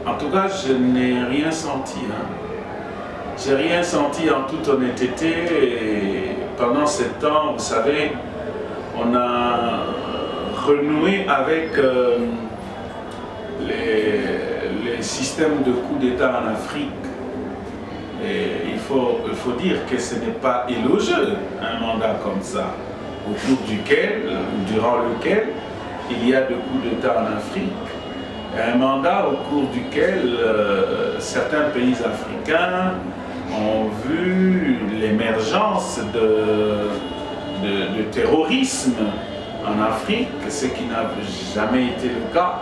En tout cas, je n'ai rien senti. J'ai rien senti en toute honnêteté. Et pendant ce temps, vous savez, on a renoué avec les systèmes de coup d'État en Afrique. Et il faut dire que ce n'est pas élogieux, un mandat comme ça, durant lequel il y a des coups d'État en Afrique. Un mandat au cours duquel certains pays africains ont vu l'émergence de terrorisme en Afrique, ce qui n'a jamais été le cas.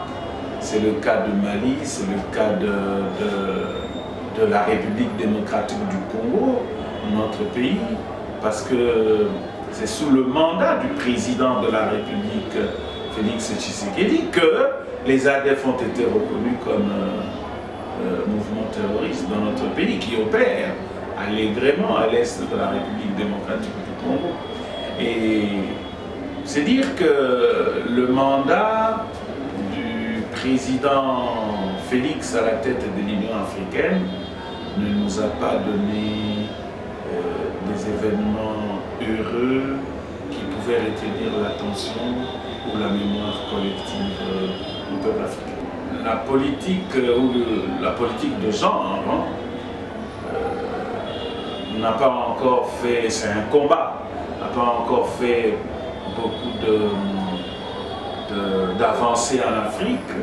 C'est le cas de Mali, c'est le cas de la République démocratique du Congo, notre pays, parce que c'est sous le mandat du président de la République, Félix Tshisekedi, que les ADF ont été reconnus comme mouvement terroriste dans notre pays, qui opère allègrement à l'est de la République démocratique du Congo. Et c'est dire que le mandat du président Félix à la tête de l'Union africaine ne nous a pas donné des événements heureux qui pouvaient retenir l'attention ou la mémoire collective du peuple africain. La politique la politique de genre n'a pas encore fait, c'est un combat, n'a pas encore fait beaucoup d'avancées en Afrique.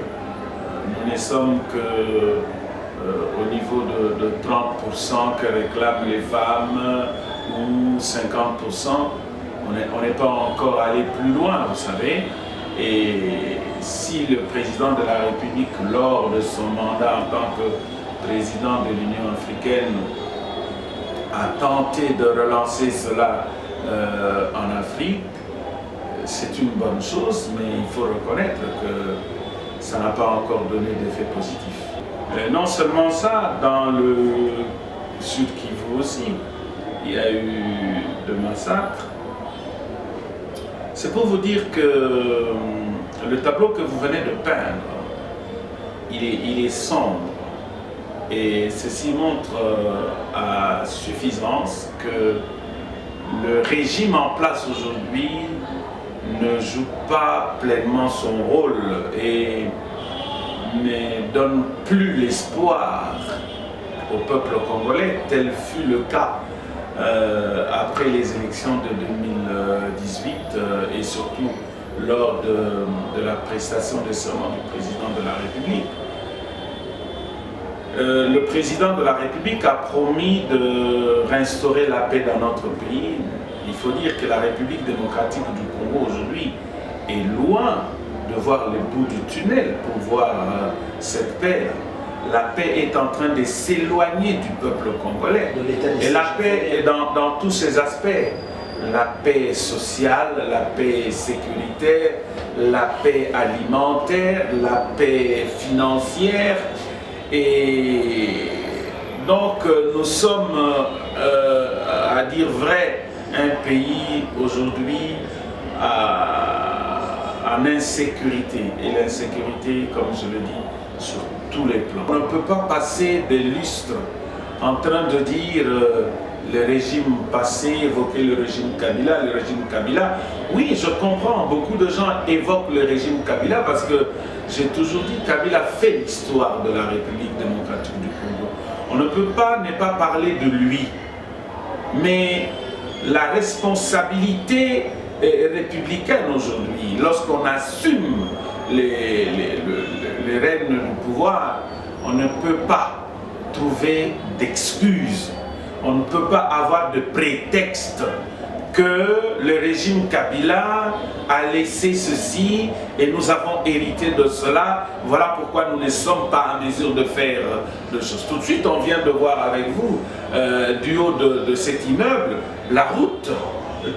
Nous ne sommes que au niveau de 30% que réclament les femmes ou 50%. On n'est pas encore allé plus loin, vous savez. Et si le président de la République, lors de son mandat en tant que président de l'Union africaine, a tenté de relancer cela en Afrique, c'est une bonne chose, mais il faut reconnaître que ça n'a pas encore donné d'effet positif. Non seulement ça, dans le Sud Kivu aussi, il y a eu de massacres. C'est pour vous dire que le tableau que vous venez de peindre, il est sombre. Et ceci montre à suffisance que le régime en place aujourd'hui ne joue pas pleinement son rôle et ne donne plus l'espoir au peuple congolais, tel fut le cas après les élections de 2018 et surtout lors de la prestation de serment du président de la République. Le président de la République a promis de réinstaurer la paix dans notre pays. Il faut dire que la République démocratique du Congo aujourd'hui est loin de voir le bout du tunnel pour voir cette paix. La paix est en train de s'éloigner du peuple congolais. Et la paix est dans tous ses aspects. La paix sociale, la paix sécuritaire, la paix alimentaire, la paix financière. Et donc nous sommes, à dire vrai, un pays aujourd'hui en insécurité. Et l'insécurité, comme je le dis, sur tous les plans. On ne peut pas passer des lustres en train de dire le régime passé, évoquer le régime Kabila. Oui, je comprends, beaucoup de gens évoquent le régime Kabila parce que j'ai toujours dit que Kabila fait l'histoire de la République démocratique du Congo. On ne peut pas ne pas parler de lui. Mais la responsabilité républicaine aujourd'hui, lorsqu'on assume les rênes du pouvoir, on ne peut pas trouver d'excuses. On ne peut pas avoir de prétexte que le régime Kabila a laissé ceci et nous avons hérité de cela. Voilà pourquoi nous ne sommes pas en mesure de faire de choses. Tout de suite, on vient de voir avec vous, du haut de cet immeuble, la route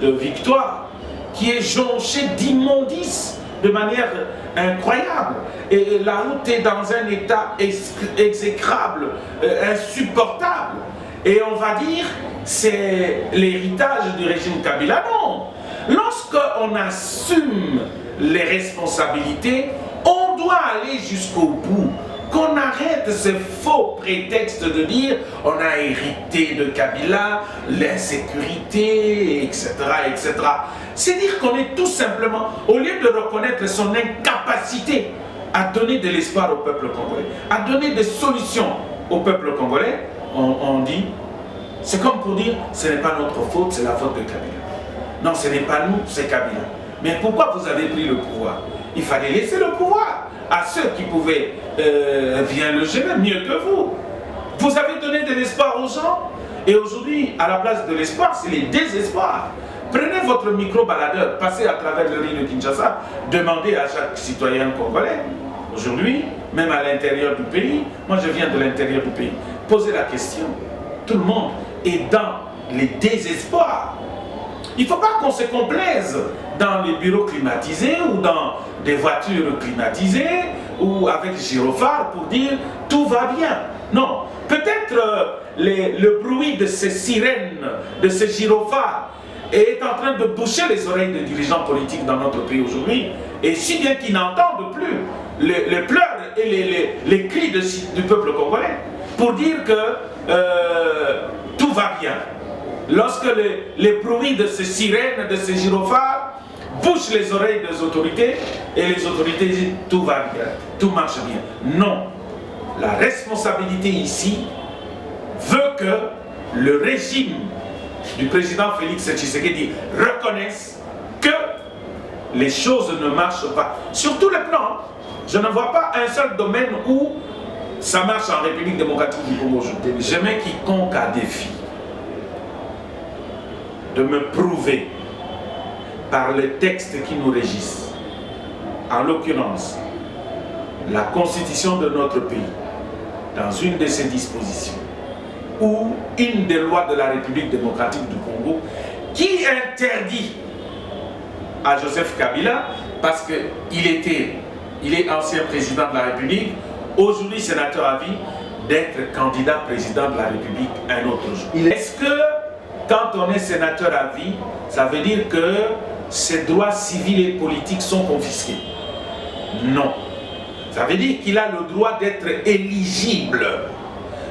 de Victoire qui est jonchée d'immondices de manière incroyable. Et la route est dans un état exécrable, insupportable. Et on va dire, c'est l'héritage du régime Kabila. Non. Lorsqu'on assume les responsabilités, on doit aller jusqu'au bout qu'on arrête ces faux prétextes de dire on a hérité de Kabila, l'insécurité, etc., etc. C'est dire qu'on est tout simplement, au lieu de reconnaître son incapacité à donner de l'espoir au peuple congolais, à donner des solutions au peuple congolais, on dit, c'est comme pour dire, ce n'est pas notre faute, c'est la faute de Kabila. Non, ce n'est pas nous, c'est Kabila. Mais pourquoi vous avez pris le pouvoir? Il fallait laisser le pouvoir à ceux qui pouvaient bien le gérer mieux que vous. Vous avez donné de l'espoir aux gens, et aujourd'hui, à la place de l'espoir, c'est les désespoirs. Prenez votre micro-baladeur, passez à travers le riz de Kinshasa, demandez à chaque citoyen congolais. Aujourd'hui, même à l'intérieur du pays, moi je viens de l'intérieur du pays, posez la question. Tout le monde est dans les désespoirs. Il ne faut pas qu'on se complaise dans les bureaux climatisés ou dans des voitures climatisées ou avec gyrophare pour dire tout va bien. Non, peut-être le bruit de ces sirènes, de ces gyrophares est en train de boucher les oreilles des dirigeants politiques dans notre pays aujourd'hui, et si bien qu'ils n'entendent plus les pleurs et les cris du peuple congolais pour dire que tout va bien. Lorsque les bruits de ces sirènes, de ces gyrophares bouchent les oreilles des autorités, et les autorités disent tout va bien, tout marche bien. Non, la responsabilité ici veut que le régime du président Félix Tshisekedi reconnaisse que les choses ne marchent pas. Sur tous les plans, je ne vois pas un seul domaine où ça marche en République démocratique du Congo aujourd'hui. Je mets quiconque à défi de me prouver par les textes qui nous régissent, en l'occurrence la constitution de notre pays, dans une de ses dispositions, ou une des lois de la République démocratique du Congo, qui interdit à Joseph Kabila, parce qu'il est ancien président de la République, aujourd'hui sénateur à vie, d'être candidat président de la République un autre jour. Est-ce que quand on est sénateur à vie, ça veut dire que ses droits civils et politiques sont confisqués? Non. Ça veut dire qu'il a le droit d'être éligible.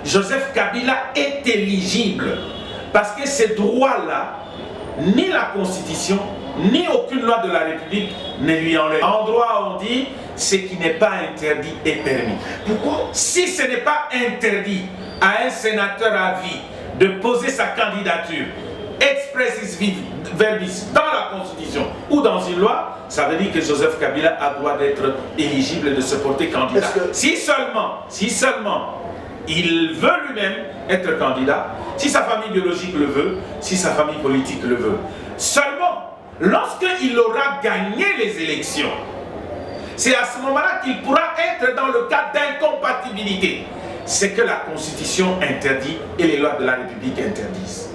Joseph Kabila est éligible parce que ces droits-là, ni la Constitution, ni aucune loi de la République ne lui enlève. En droit, on dit ce qui n'est pas interdit est permis. Pourquoi? Si ce n'est pas interdit à un sénateur à vie de poser sa candidature expressis verbis dans la Constitution ou dans une loi, ça veut dire que Joseph Kabila a le droit d'être éligible et de se porter candidat. Si seulement il veut lui-même être candidat, si sa famille biologique le veut, si sa famille politique le veut. Seulement, lorsqu'il aura gagné les élections, c'est à ce moment-là qu'il pourra être dans le cas d'incompatibilité. C'est que la Constitution interdit et les lois de la République interdisent.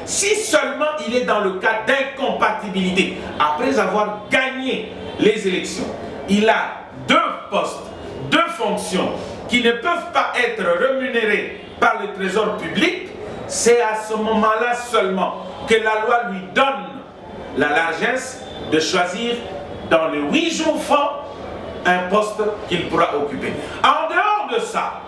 Si seulement il est dans le cas d'incompatibilité, après avoir gagné les élections, il a 2 postes, 2 fonctions qui ne peuvent pas être rémunérées par le trésor public, c'est à ce moment-là seulement que la loi lui donne la largesse de choisir dans les 8 jours francs un poste qu'il pourra occuper. En dehors de ça,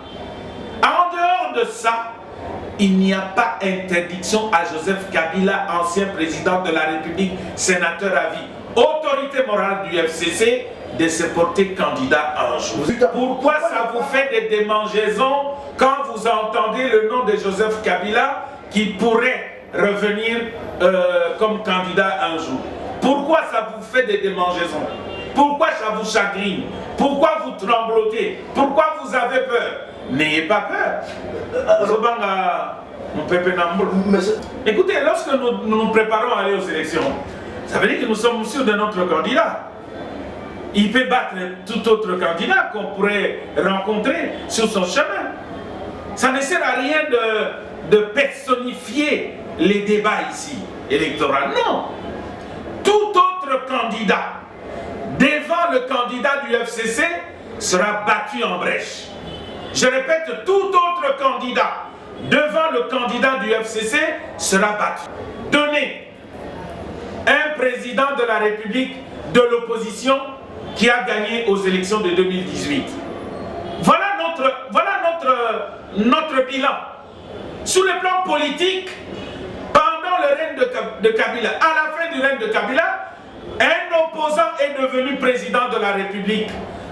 il n'y a pas interdiction à Joseph Kabila, ancien président de la République, sénateur à vie, autorité morale du FCC, de se porter candidat un jour. Pourquoi ça vous fait des démangeaisons quand vous entendez le nom de Joseph Kabila qui pourrait revenir comme candidat un jour? Pourquoi ça vous fait des démangeaisons? Pourquoi ça vous chagrine? Pourquoi vous tremblotez? Pourquoi vous avez peur? N'ayez pas peur. Écoutez, lorsque nous nous préparons à aller aux élections, ça veut dire que nous sommes sûrs de notre candidat. Il peut battre tout autre candidat qu'on pourrait rencontrer sur son chemin. Ça ne sert à rien de personnifier les débats ici, électoraux. Non. Tout autre candidat devant le candidat du FCC sera battu en brèche. Je répète, tout autre candidat devant le candidat du FCC sera battu. Donnez un président de la République de l'opposition qui a gagné aux élections de 2018. Voilà notre bilan. Sur le plan politique, pendant le règne de Kabila, à la fin du règne de Kabila, un opposant est devenu président de la République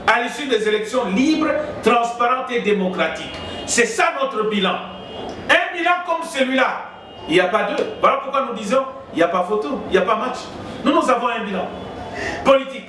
à l'issue des élections libres, transparentes et démocratiques. C'est ça notre bilan. Un bilan comme celui-là, il n'y a pas deux. Voilà pourquoi nous disons, il n'y a pas photo, il n'y a pas match. Nous avons un bilan politique.